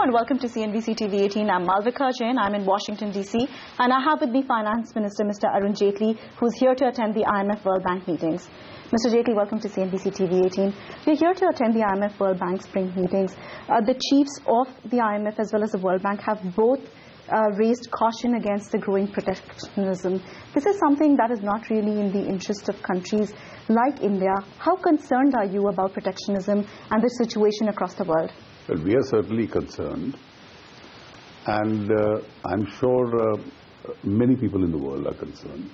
and welcome to CNBC TV 18. I'm Malvika Jain. I'm in Washington, D.C. and I have with me Finance Minister Mr. Arun Jaitley, who's here to attend the IMF World Bank meetings. Mr. Jaitley, welcome to CNBC TV 18. We're here to attend the IMF World Bank spring meetings. The chiefs of the IMF as well as the World Bank have both raised caution against the growing protectionism. This is something that is not really in the interest of countries like India. How concerned are you about protectionism and the situation across the world? Well, we are certainly concerned, and I'm sure many people in the world are concerned,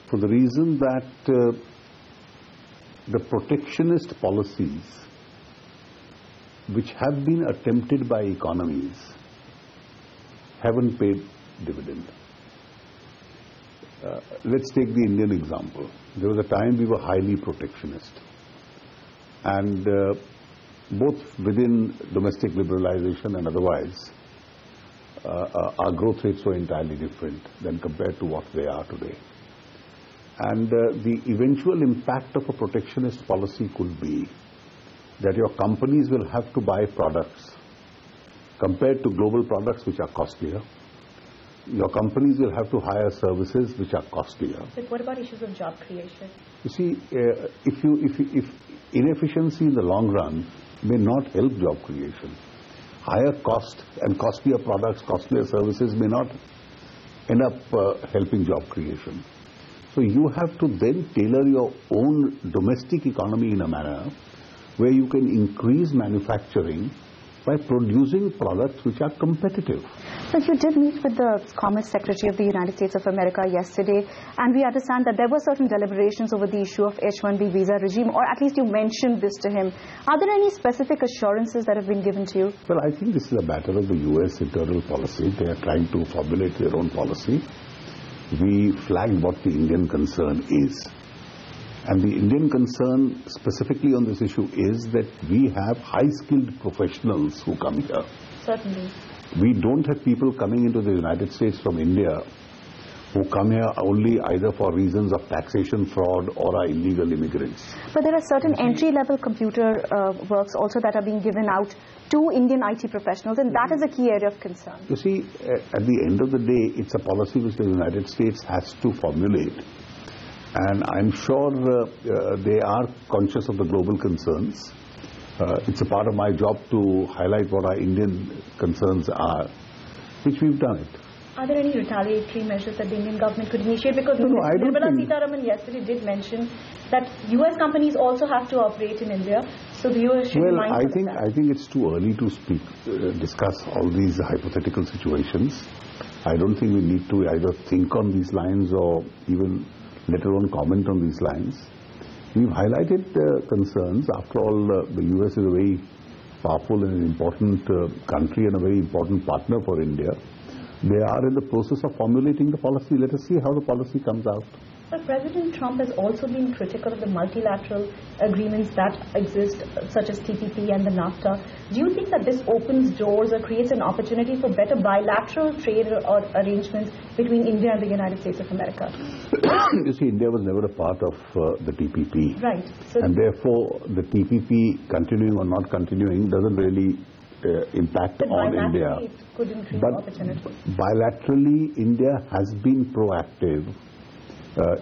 for the reason that the protectionist policies which have been attempted by economies haven't paid dividend. Let's take the Indian example. There was a time we were highly protectionist, and both within domestic liberalization and otherwise, our growth rates were entirely different than compared to what they are today. And the eventual impact of a protectionist policy could be that your companies will have to buy products compared to global products which are costlier. Your companies will have to hire services which are costlier. But what about issues of job creation? You see, if inefficiency in the long run may not help job creation, higher cost and costlier products, costlier services may not end up helping job creation. So you have to then tailor your own domestic economy in a manner where you can increase manufacturing by producing products which are competitive. So you did meet with the Commerce Secretary of the United States of America yesterday, and we understand that there were certain deliberations over the issue of H-1B visa regime, or at least you mentioned this to him. Are there any specific assurances that have been given to you? Well, I think this is a matter of the U.S. internal policy. They are trying to formulate their own policy. We flagged what the Indian concern is. And the Indian concern specifically on this issue is that we have high-skilled professionals who come here. Certainly. We don't have people coming into the United States from India who come here only either for reasons of taxation fraud or are illegal immigrants. But there are certain entry-level computer works also that are being given out to Indian IT professionals, and that is a key area of concern. You see, at the end of the day, it's a policy which the United States has to formulate. And I'm sure they are conscious of the global concerns. It's a part of my job to highlight what our Indian concerns are, which we've done it. Are there any retaliatory measures that the Indian government could initiate? Because Nirmala Sitharaman yesterday did mention that U.S. companies also have to operate in India. So the U.S. should be mindful of that. I think it's too early to discuss all these hypothetical situations. I don't think we need to either think on these lines or even let alone comment on these lines. We've highlighted concerns. After all, the U.S. is a very powerful and important country and a very important partner for India. They are in the process of formulating the policy. Let us see how the policy comes out. But President Trump has also been critical of the multilateral agreements that exist, such as TPP and the NAFTA. Do you think that this opens doors or creates an opportunity for better bilateral trade or arrangements between India and the United States of America? You see, India was never a part of the TPP. Right. So and therefore, the TPP continuing or not continuing doesn't really impact on India. It could increase opportunity. Bilaterally, India has been proactive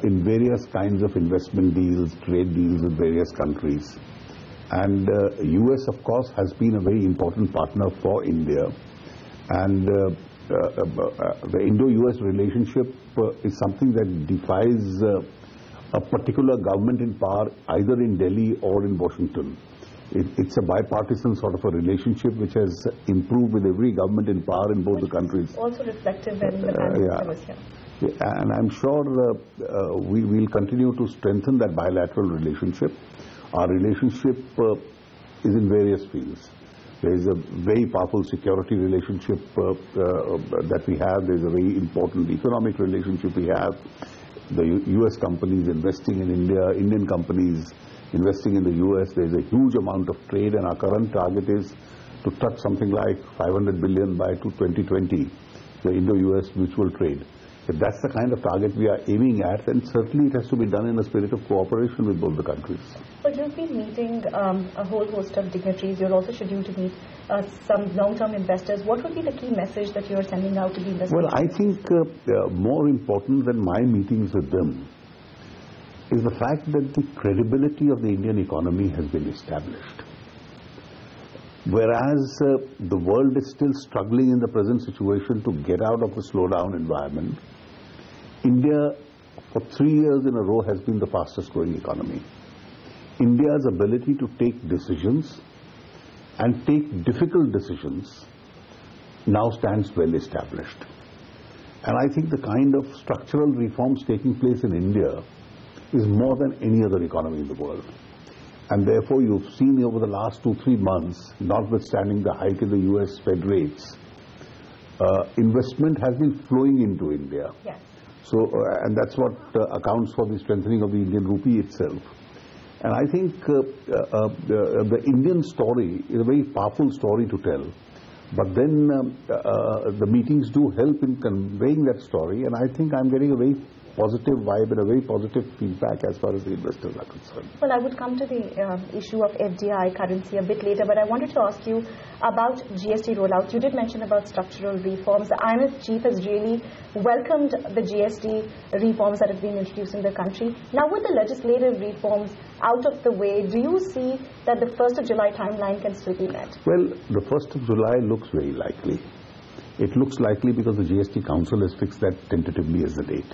in various kinds of investment deals, trade deals with various countries. And US, of course, has been a very important partner for India. And the Indo-US relationship is something that defies a particular government in power, either in Delhi or in Washington. It's a bipartisan sort of a relationship which has improved with every government in power in both the countries. Also reflective in the panel here. And I'm sure we will continue to strengthen that bilateral relationship. Our relationship is in various fields. There is a very powerful security relationship that we have. There is a very important economic relationship we have. The U.S. companies investing in India, Indian companies investing in the U.S. There is a huge amount of trade, and our current target is to touch something like $500 billion by 2020, the Indo-US mutual trade. If that's the kind of target we are aiming at, then certainly it has to be done in a spirit of cooperation with both the countries. But you've been meeting a whole host of dignitaries. You're also scheduled to meet some long-term investors. What would be the key message that you're sending out to the investors? Well, I think more important than my meetings with them is the fact that the credibility of the Indian economy has been established. Whereas the world is still struggling in the present situation to get out of the slowdown environment, India for 3 years in a row has been the fastest growing economy. India's ability to take decisions and take difficult decisions now stands well established. And I think the kind of structural reforms taking place in India is more than any other economy in the world. And therefore, you've seen over the last 2-3 months, notwithstanding the hike in the US Fed rates, investment has been flowing into India. Yes. So, and that's what accounts for the strengthening of the Indian rupee itself. And I think the Indian story is a very powerful story to tell. But then the meetings do help in conveying that story, and I think I'm getting a very positive vibe and a very positive feedback as far as the investors are concerned. Well, I would come to the issue of FDI currency a bit later, but I wanted to ask you about GST rollouts. You did mention about structural reforms. The IMF chief has really welcomed the GST reforms that have been introduced in the country. Now, with the legislative reforms out of the way, do you see that the 1st of July timeline can still be met? Well, the 1st of July looks very likely. It looks likely because the GST Council has fixed that tentatively as the date.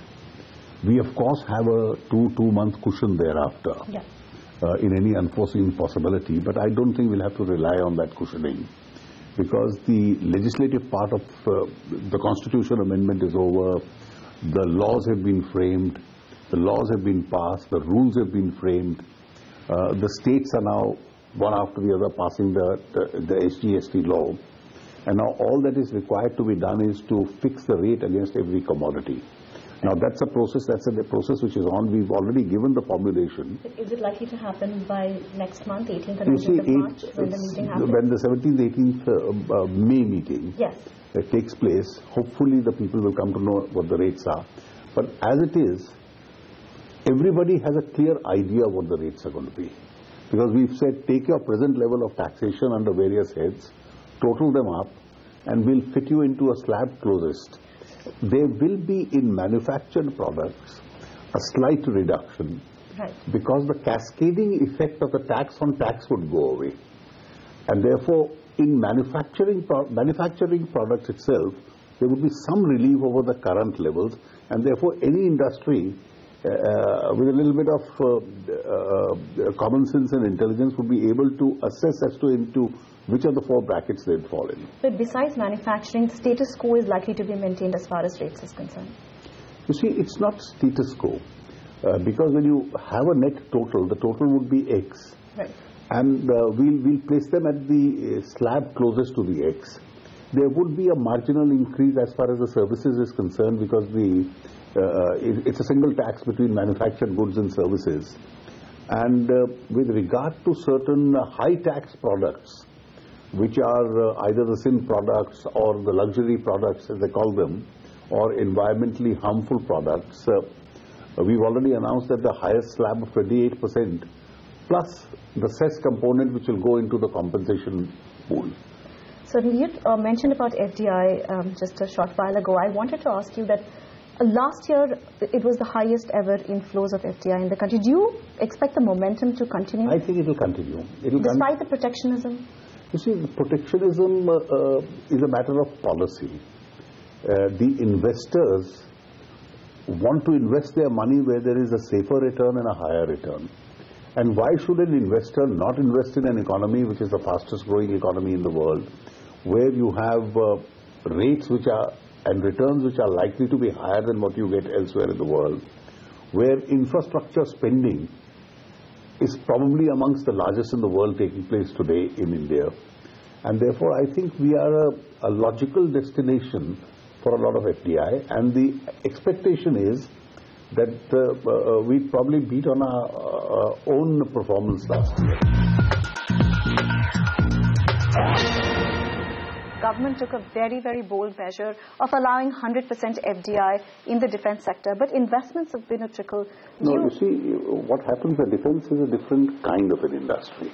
We, of course, have a two-month cushion thereafter in any unforeseen possibility, but I don't think we'll have to rely on that cushioning because the legislative part of the Constitution amendment is over, the laws have been framed, the laws have been passed, the rules have been framed, the states are now one after the other passing the SGST law, and now all that is required to be done is to fix the rate against every commodity. Now that's a process which is on. We've already given the formulation. Is it likely to happen by next month, 18th and 19th of March, when the meeting happens? When the 17th, 18th May meeting takes place, hopefully the people will come to know what the rates are. But as it is, everybody has a clear idea what the rates are going to be. Because we've said, take your present level of taxation under various heads, total them up, and we'll fit you into a slab closest. There will be in manufactured products a slight reduction because the cascading effect of the tax on tax would go away. And therefore, in manufacturing products itself, there would be some relief over the current levels, and therefore any industry with a little bit of common sense and intelligence would be able to assess as to into which of the 4 brackets they'd fall in. But besides manufacturing, status quo is likely to be maintained as far as rates is concerned. You see, it's not status quo. Because when you have a net total, the total would be X. Right. And we'll place them at the slab closest to the X. There would be a marginal increase as far as the services is concerned because it's a single tax between manufactured goods and services. And with regard to certain high tax products, which are either the sin products or the luxury products as they call them, or environmentally harmful products, we've already announced that the highest slab of 28% plus the cess component which will go into the compensation pool. So you mentioned about FDI just a short while ago. I wanted to ask you that last year it was the highest ever inflows of FDI in the country. Do you expect the momentum to continue? I think it will continue. Despite the protectionism? You see, protectionism is a matter of policy. The investors want to invest their money where there is a safer return and a higher return. And why should an investor not invest in an economy which is the fastest growing economy in the world, where you have rates which are and returns which are likely to be higher than what you get elsewhere in the world, where infrastructure spending is probably amongst the largest in the world taking place today in India. And therefore, I think we are a logical destination for a lot of FDI. And the expectation is that we probably beat on our own performance last year. government took a very, very bold measure of allowing 100% FDI in the defense sector, but investments have been a trickle. No, you see, what happens, the defense is a different kind of an industry.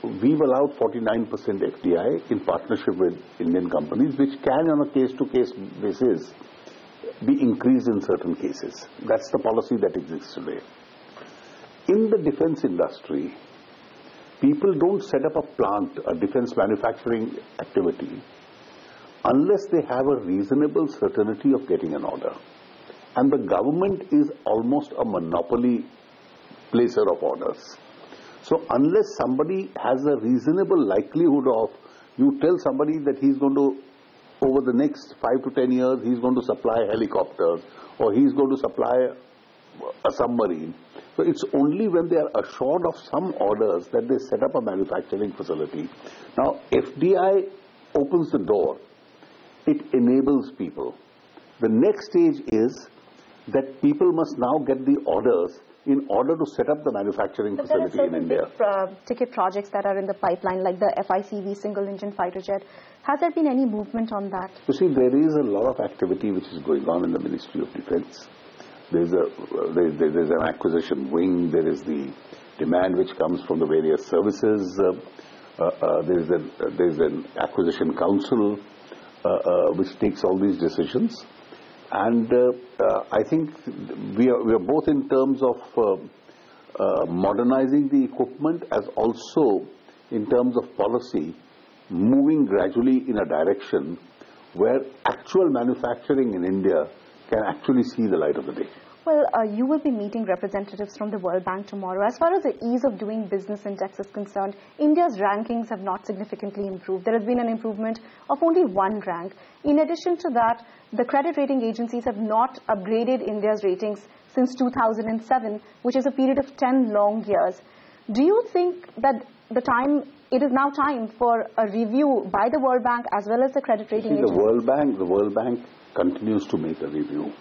We've allowed 49% FDI in partnership with Indian companies, which can, on a case-to-case basis, be increased in certain cases. That's the policy that exists today. In the defense industry, people don't set up a plant, a defense manufacturing activity, unless they have a reasonable certainty of getting an order. And the government is almost a monopoly placer of orders. So unless somebody has a reasonable likelihood of, you tell somebody that he's going to, over the next 5 to 10 years, he's going to supply helicopters or he's going to supply a submarine. So it's only when they are assured of some orders that they set up a manufacturing facility. Now, FDI opens the door. It enables people. The next stage is that people must now get the orders in order to set up the manufacturing facility in India. Ticket projects that are in the pipeline, like the FICV single-engine fighter jet. Has there been any movement on that? You see, there is a lot of activity which is going on in the Ministry of Defence. There's an acquisition wing. There is the demand which comes from the various services. There's an acquisition council which takes all these decisions. And I think we are both in terms of modernizing the equipment as also in terms of policy moving gradually in a direction where actual manufacturing in India can actually see the light of the day. Well, you will be meeting representatives from the World Bank tomorrow. As far as the ease of doing business index is concerned, India's rankings have not significantly improved. There has been an improvement of only 1 rank. In addition to that, the credit rating agencies have not upgraded India's ratings since 2007, which is a period of 10 long years. Do you think that it is now time for a review by the World Bank as well as the credit rating agencies? The World Bank continues to make a review.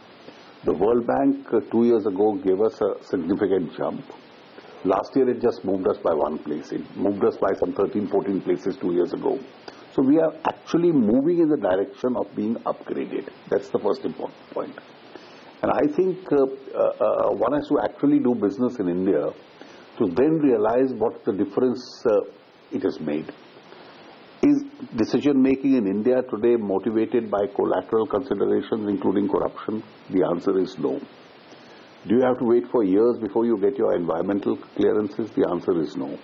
The World Bank 2 years ago gave us a significant jump. Last year it just moved us by 1 place. It moved us by some 13, 14 places 2 years ago. So we are actually moving in the direction of being upgraded. That's the first important point. And I think one has to actually do business in India to then realize what the difference it has made. Is decision-making in India today motivated by collateral considerations, including corruption? The answer is no. Do you have to wait for years before you get your environmental clearances? The answer is no.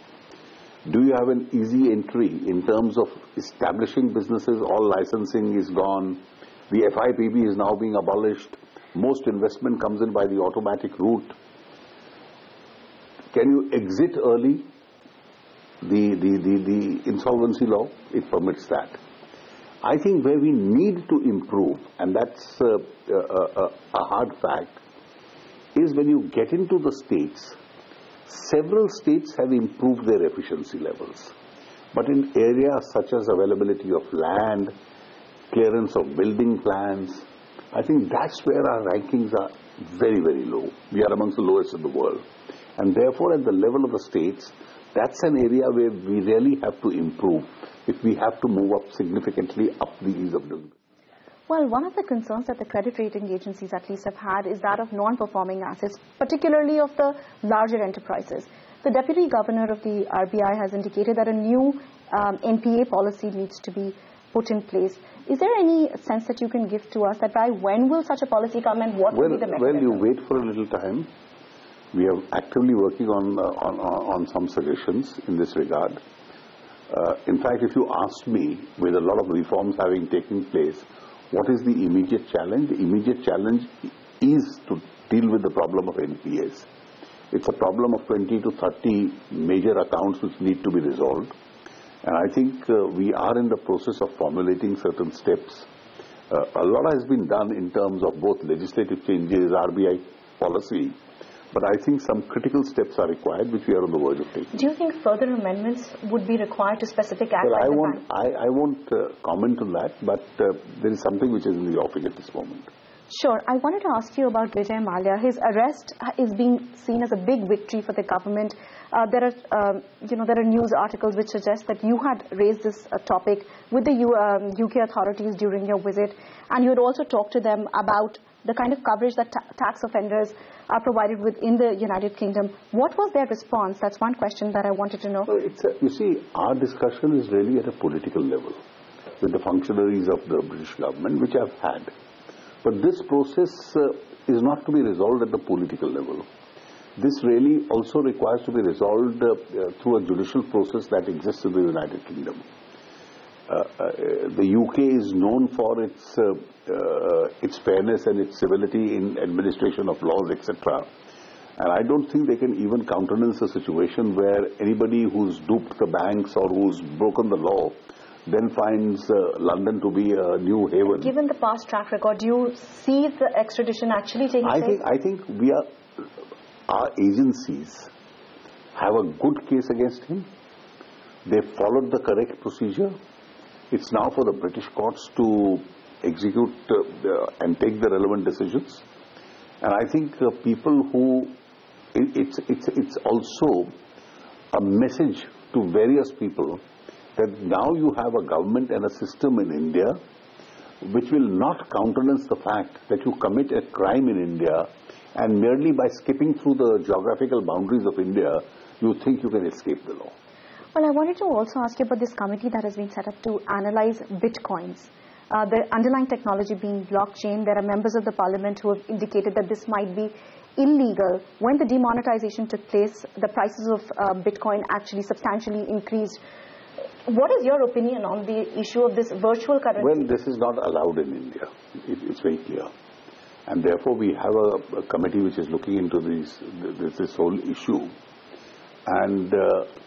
Do you have an easy entry in terms of establishing businesses? All licensing is gone. The FIPB is now being abolished. Most investment comes in by the automatic route. Can you exit early? The insolvency law, it permits that. I think where we need to improve, and that's a hard fact, is when you get into the states. Several states have improved their efficiency levels. But in areas such as availability of land, clearance of building plans, I think that's where our rankings are very, very low. We are amongst the lowest in the world. And therefore, at the level of the states, that's an area where we really have to improve if we have to move up significantly up the ease of doing. Well, one of the concerns that the credit rating agencies at least have had is that of non-performing assets, particularly of the larger enterprises. The Deputy Governor of the RBI has indicated that a new NPA policy needs to be put in place. Is there any sense that you can give to us that by when will such a policy come and what will be the mechanism? Well, you wait for a little time. We are actively working on some suggestions in this regard. In fact, if you asked me, with a lot of reforms having taken place, what is the immediate challenge? The immediate challenge is to deal with the problem of NPAs. It's a problem of 20 to 30 major accounts which need to be resolved. And I think we are in the process of formulating certain steps. A lot has been done in terms of both legislative changes, RBI policy, but I think some critical steps are required, which we are on the verge of taking. Do you think further amendments would be required to specific acts? Well, I won't comment on that, but there is something which is in the offing at this moment. Sure. I wanted to ask you about Vijay Mallya. His arrest is being seen as a big victory for the government. There are news articles which suggest that you had raised this topic with the UK authorities during your visit, and you had also talked to them about the kind of coverage that tax offenders are provided with in the United Kingdom. What was their response? That's one question that I wanted to know. Well, you see, our discussion is really at a political level with the functionaries of the British government, which I've had. But this process is not to be resolved at the political level. This really also requires to be resolved through a judicial process that exists in the United Kingdom. The UK is known for its fairness and its civility in administration of laws, etc. And I don't think they can even countenance a situation where anybody who's duped the banks or who's broken the law then finds London to be a new haven. Given the past track record, do you see the extradition actually taking place? I think our agencies have a good case against him. They followed the correct procedure. It's now for the British courts to execute and take the relevant decisions. And I think people who, it's also a message to various people that now you have a government and a system in India which will not countenance the fact that you commit a crime in India and merely by skipping through the geographical boundaries of India, you think you can escape the law. Well, I wanted to also ask you about this committee that has been set up to analyze bitcoins. The underlying technology being blockchain. There are members of the parliament who have indicated that this might be illegal. When the demonetization took place, the prices of bitcoin actually substantially increased. What is your opinion on the issue of this virtual currency? Well, this is not allowed in India. It's very clear. And therefore, we have a committee which is looking into this whole issue. And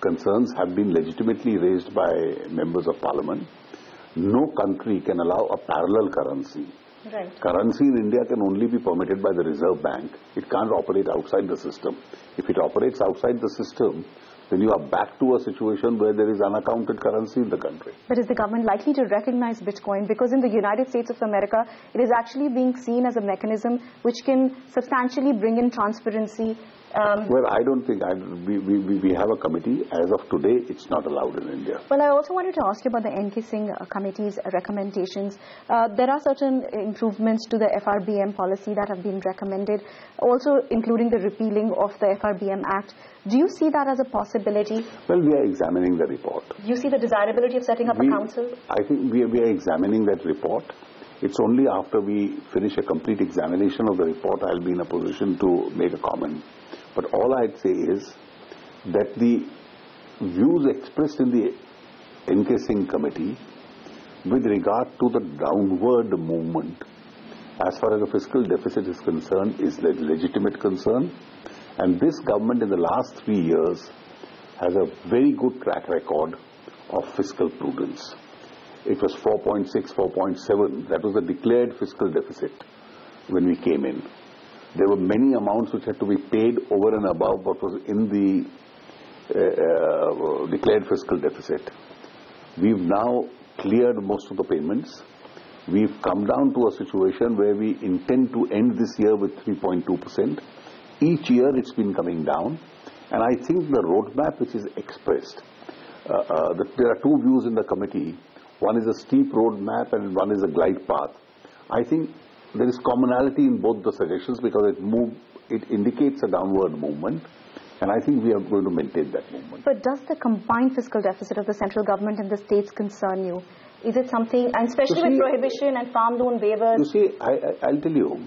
concerns have been legitimately raised by members of parliament. No country can allow a parallel currency. Right. Currency in India can only be permitted by the Reserve Bank. It can't operate outside the system. If it operates outside the system, then you are back to a situation where there is unaccounted currency in the country. But is the government likely to recognize Bitcoin? Because in the United States of America, it is actually being seen as a mechanism which can substantially bring in transparency. Well, I don't think we have a committee. As of today, it's not allowed in India. Well, I also wanted to ask you about the NK Singh committee's recommendations. There are certain improvements to the FRBM policy that have been recommended, also including the repealing of the FRBM Act. Do you see that as a possibility? Well, we are examining the report. Do you see the desirability of setting up a council? I think we are examining that report. It's only after we finish a complete examination of the report I'll be in a position to make a comment. But all I'd say is that the views expressed in the NK Singh committee with regard to the downward movement as far as the fiscal deficit is concerned is a legitimate concern. And this government in the last 3 years has a very good track record of fiscal prudence. It was 4.6, 4.7. That was the declared fiscal deficit when we came in. There were many amounts which had to be paid over and above what was in the declared fiscal deficit. We've now cleared most of the payments. We've come down to a situation where we intend to end this year with 3.2%. Each year it's been coming down. And I think the roadmap which is expressed, there are two views in the committee. One is a steep roadmap and one is a glide path. I think there is commonality in both the suggestions because it indicates a downward movement, and I think we are going to maintain that movement. But does the combined fiscal deficit of the central government and the states concern you? Is it something, and especially with prohibition and farm loan waivers? You see, I'll tell you,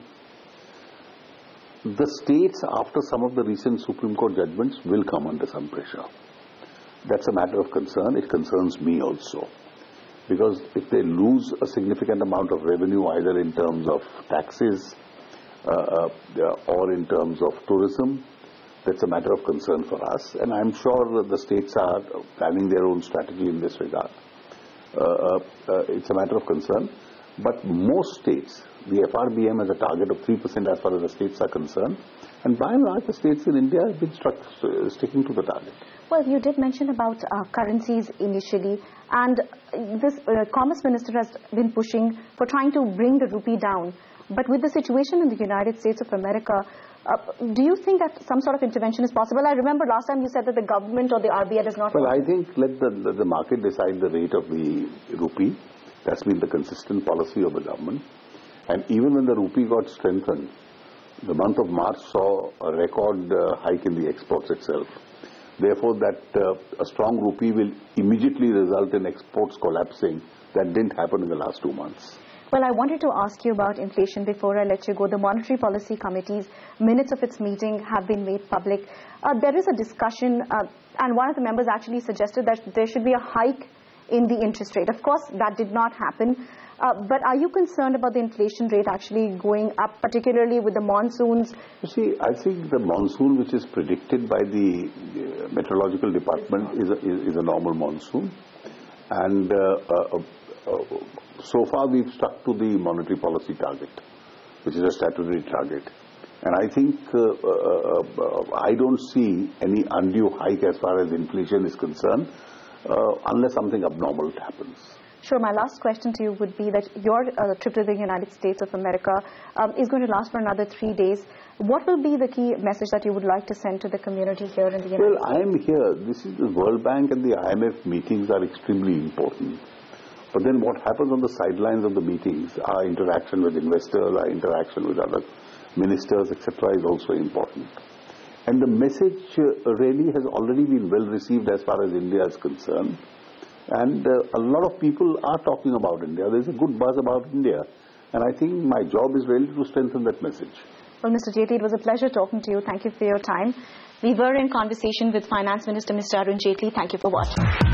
the states, after some of the recent Supreme Court judgments, will come under some pressure. That's a matter of concern. It concerns me also. Because if they lose a significant amount of revenue, either in terms of taxes or in terms of tourism, that's a matter of concern for us. And I'm sure that the states are planning their own strategy in this regard. It's a matter of concern. But most states, the FRBM has a target of 3% as far as the states are concerned. And by and large, the states in India have been sticking to the target. Well, you did mention about currencies initially, and this Commerce Minister has been pushing for trying to bring the rupee down. But with the situation in the United States of America, do you think that some sort of intervention is possible? I remember last time you said that the government or the RBI does not... Well, I think let the market decide the rate of the rupee. That's been the consistent policy of the government. And even when the rupee got strengthened, the month of March saw a record hike in the exports itself. Therefore, that a strong rupee will immediately result in exports collapsing. That didn't happen in the last 2 months. Well, I wanted to ask you about inflation before I let you go. The Monetary Policy Committee's minutes of its meeting have been made public. There is a discussion, and one of the members actually suggested that there should be a hike in the interest rate. Of course, that did not happen. But are you concerned about the inflation rate actually going up, particularly with the monsoons? You see, I think the monsoon which is predicted by the meteorological department is a normal monsoon. And so far we've stuck to the monetary policy target, which is a statutory target. And I think I don't see any undue hike as far as inflation is concerned, unless something abnormal happens. Sure. My last question to you would be that your trip to the United States of America is going to last for another 3 days. What will be the key message that you would like to send to the community here in the United States? Well, I am here. This is the World Bank and the IMF meetings are extremely important. But then what happens on the sidelines of the meetings, our interaction with investors, our interaction with other ministers, etc. is also important. And the message really has already been well received as far as India is concerned. And a lot of people are talking about India. There's a good buzz about India. And I think my job is really to strengthen that message. Well, Mr. Jaitley, it was a pleasure talking to you. Thank you for your time. We were in conversation with Finance Minister Mr. Arun Jaitley. Thank you for watching.